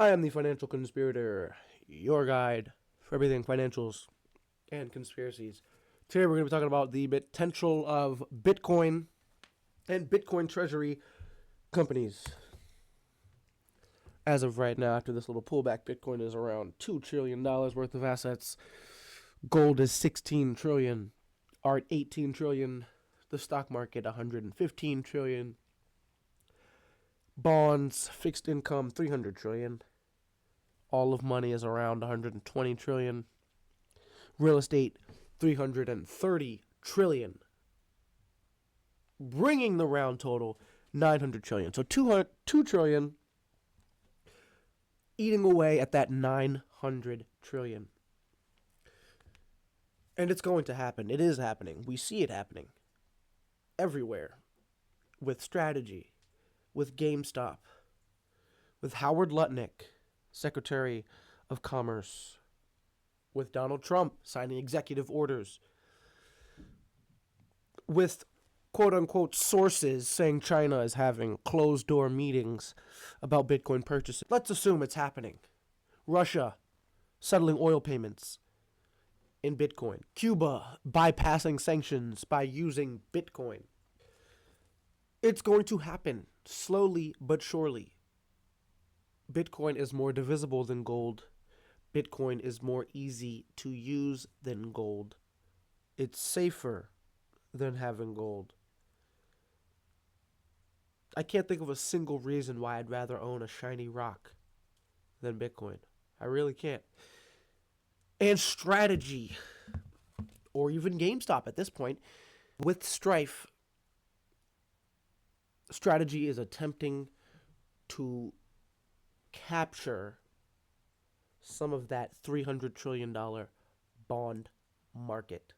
I am the Financial Conspirator, your guide for everything financials and conspiracies. Today we're going to be talking about the potential of Bitcoin and Bitcoin Treasury companies. As of right now, after this little pullback, Bitcoin is around $2 trillion worth of assets. Gold is $16 trillion. Art, $18 trillion. The stock market, $115 trillion. Bonds, fixed income, $300 trillion. All of money is around $120 trillion. Real estate, $330 trillion. Bringing the round total, $900 trillion. So $2 trillion eating away at that $900 trillion. And it's going to happen. It is happening. We see it happening everywhere. With Strategy, with GameStop, with Howard Lutnick, Secretary of Commerce, with Donald Trump signing executive orders, with quote-unquote sources saying China is having closed-door meetings about Bitcoin purchases. Let's assume it's happening. Russia settling oil payments in Bitcoin. Cuba bypassing sanctions by using Bitcoin. It's going to happen slowly but surely. Bitcoin is more divisible than gold. Bitcoin is more easy to use than gold. It's safer than having gold. I can't think of a single reason why I'd rather own a shiny rock than Bitcoin. I really can't. And Strategy, or even GameStop at this point, with Strife, Strategy is attempting to capture some of that $300 trillion bond market,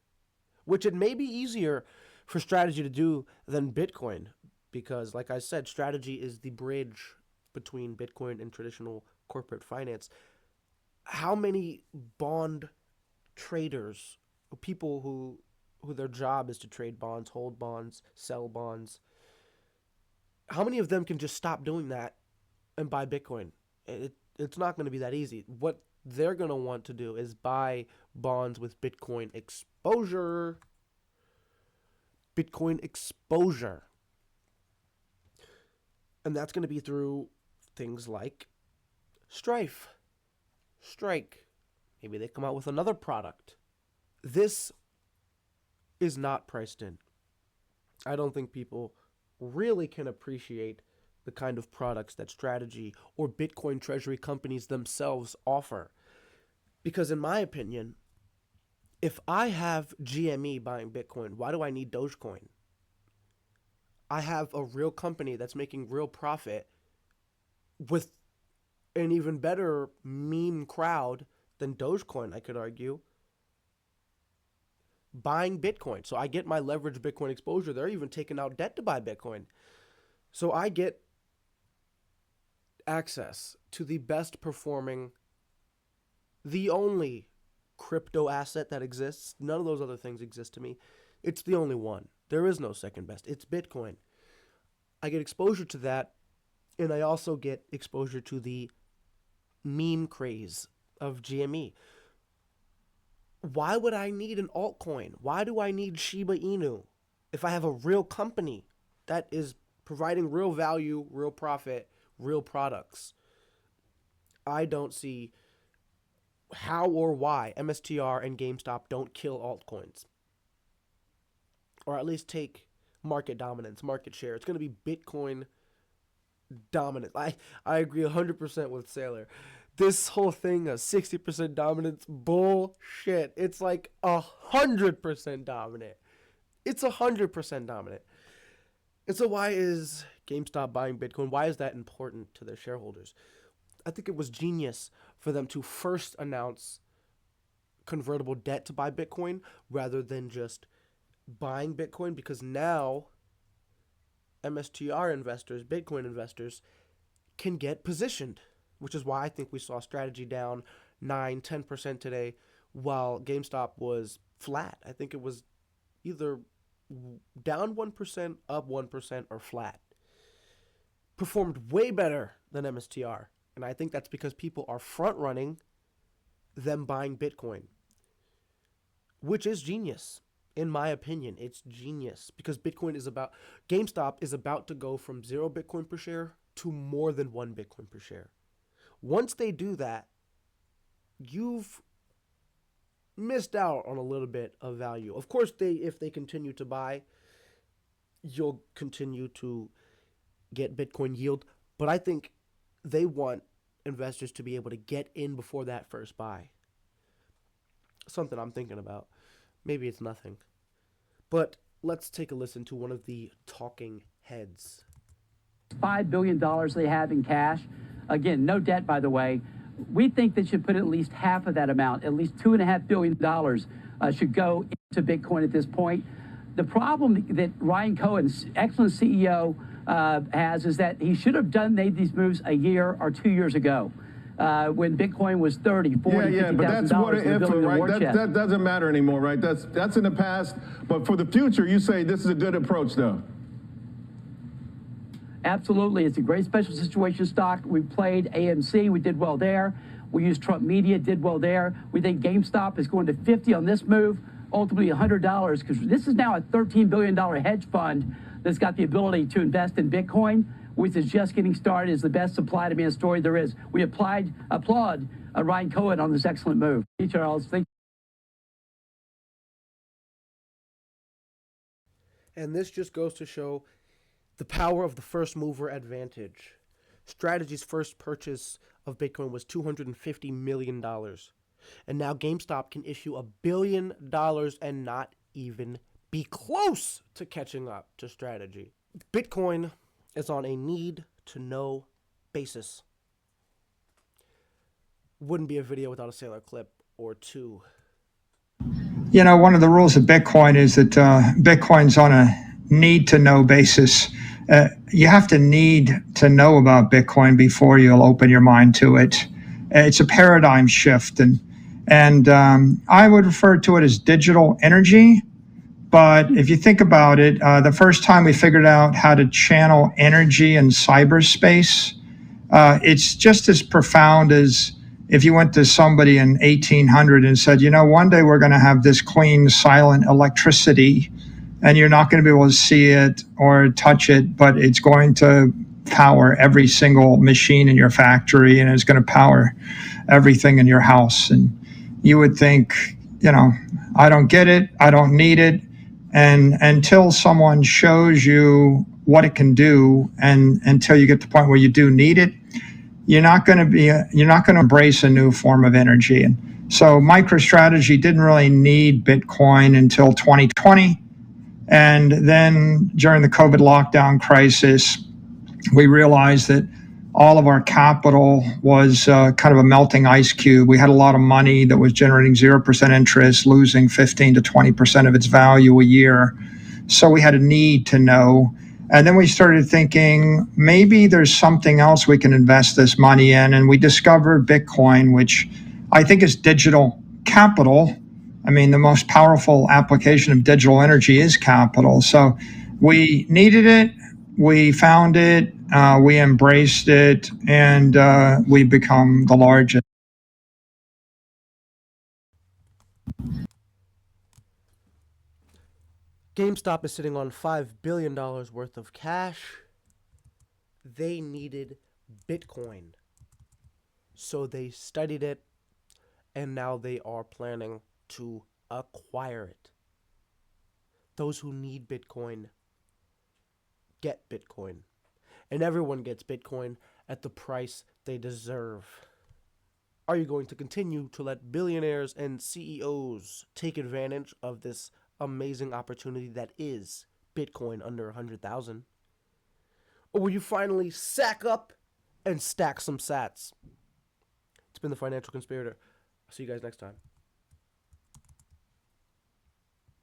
which it may be easier for Strategy to do than Bitcoin, because, like I said, Strategy is the bridge between Bitcoin and traditional corporate finance. How many bond traders, people who their job is to trade bonds, hold bonds, sell bonds, how many of them can just stop doing that and buy Bitcoin? It's not going to be that easy. What they're going to want to do is buy bonds with Bitcoin exposure. Bitcoin exposure. And that's going to be through things like Strife, Strike. Maybe they come out with another product. This is not priced in. I don't think people really can appreciate the kind of products that Strategy or Bitcoin Treasury companies themselves offer. Because in my opinion, if I have GME buying Bitcoin, why do I need Dogecoin? I have a real company that's making real profit with an even better meme crowd than Dogecoin, I could argue, buying Bitcoin. So I get my leveraged Bitcoin exposure. They're even taking out debt to buy Bitcoin. So I get access to the best performing, the only crypto asset that exists. None of those other things exist to me. It's the only one. There is no second best. It's Bitcoin. I get exposure to that, and I also get exposure to the meme craze of GME. Why would I need an altcoin? Why do I need Shiba Inu if I have a real company that is providing real value, real profit, real products? I don't see how or why MSTR and GameStop don't kill altcoins, or at least take market dominance, market share. It's going to be Bitcoin dominant. I agree 100% with Sailor. This whole thing of 60% dominance, bullshit. It's like 100% dominant. It's 100% dominant. And so why is GameStop buying Bitcoin? Why is that important to their shareholders? I think it was genius for them to first announce convertible debt to buy Bitcoin rather than just buying Bitcoin, because now MSTR investors, Bitcoin investors, can get positioned, which is why I think we saw Strategy down 9-10% today, while GameStop was flat. I think it was either down 1%, up 1%, or flat. Performed way better than MSTR And I think that's because people are front running them buying Bitcoin, which is genius. In my opinion, it's genius because GameStop is about to go from 0 Bitcoin per share to more than 1 Bitcoin per share. Once they do that, you've missed out on a little bit of value. Of course, if they continue to buy, you'll continue to get Bitcoin yield. But I think they want investors to be able to get in before that first buy. Something I'm thinking about. Maybe it's nothing. But let's take a listen to one of the talking heads. $5 billion they have in cash. Again, no debt, by the way. We think they should put at least half of that amount, at least $2.5 billion should go into Bitcoin at this point. The problem that Ryan Cohen, excellent CEO, has is that he should have made these moves a year or 2 years ago. When Bitcoin was $30,000, $40,000, but that's what $50,000, if, right? That doesn't matter anymore, right? That's in the past. But for the future, you say this is a good approach, though. Absolutely. It's a great special situation stock. We played AMC. We did well there. We used Trump Media, did well there. We think GameStop is going to 50 on this move, ultimately $100, because this is now a $13 billion hedge fund that's got the ability to invest in Bitcoin, which is just getting started, is the best supply demand story there is. We applaud Ryan Cohen on this excellent move. Hey, Charles, thank you. And this just goes to show the power of the first mover advantage. Strategy's first purchase of Bitcoin was $250 million. And now GameStop can issue $1 billion and not even be close to catching up to Strategy. Bitcoin is on a need-to-know basis. Wouldn't be a video without a Sailor clip or two. You know, one of the rules of Bitcoin is that Bitcoin's on a need-to-know basis. You have to need to know about Bitcoin before you'll open your mind to it. It's a paradigm shift, and I would refer to it as digital energy. But if you think about it, the first time we figured out how to channel energy in cyberspace, it's just as profound as if you went to somebody in 1800 and said, you know, one day we're going to have this clean, silent electricity, and you're not going to be able to see it or touch it, but it's going to power every single machine in your factory, and it's going to power everything in your house. And you would think, you know, I don't get it, I don't need it. And until someone shows you what it can do, and until you get to the point where you do need it, you're not going to embrace a new form of energy. And so MicroStrategy didn't really need Bitcoin until 2020. And then during the COVID lockdown crisis, we realized that all of our capital was kind of a melting ice cube. We had a lot of money that was generating 0% interest, losing 15 to 20% of its value a year. So we had a need to know. And then we started thinking, maybe there's something else we can invest this money in. And we discovered Bitcoin, which I think is digital capital. I mean, the most powerful application of digital energy is capital. So we needed it, we found it, we embraced it, and we become the largest. GameStop is sitting on $5 billion worth of cash. They needed Bitcoin. So they studied it, and now they are planning to acquire it. Those who need Bitcoin get Bitcoin. And everyone gets Bitcoin at the price they deserve. Are you going to continue to let billionaires and CEOs take advantage of this amazing opportunity that is Bitcoin under 100,000? Or will you finally sack up and stack some sats? It's been the Financial Conspirator. I'll see you guys next time.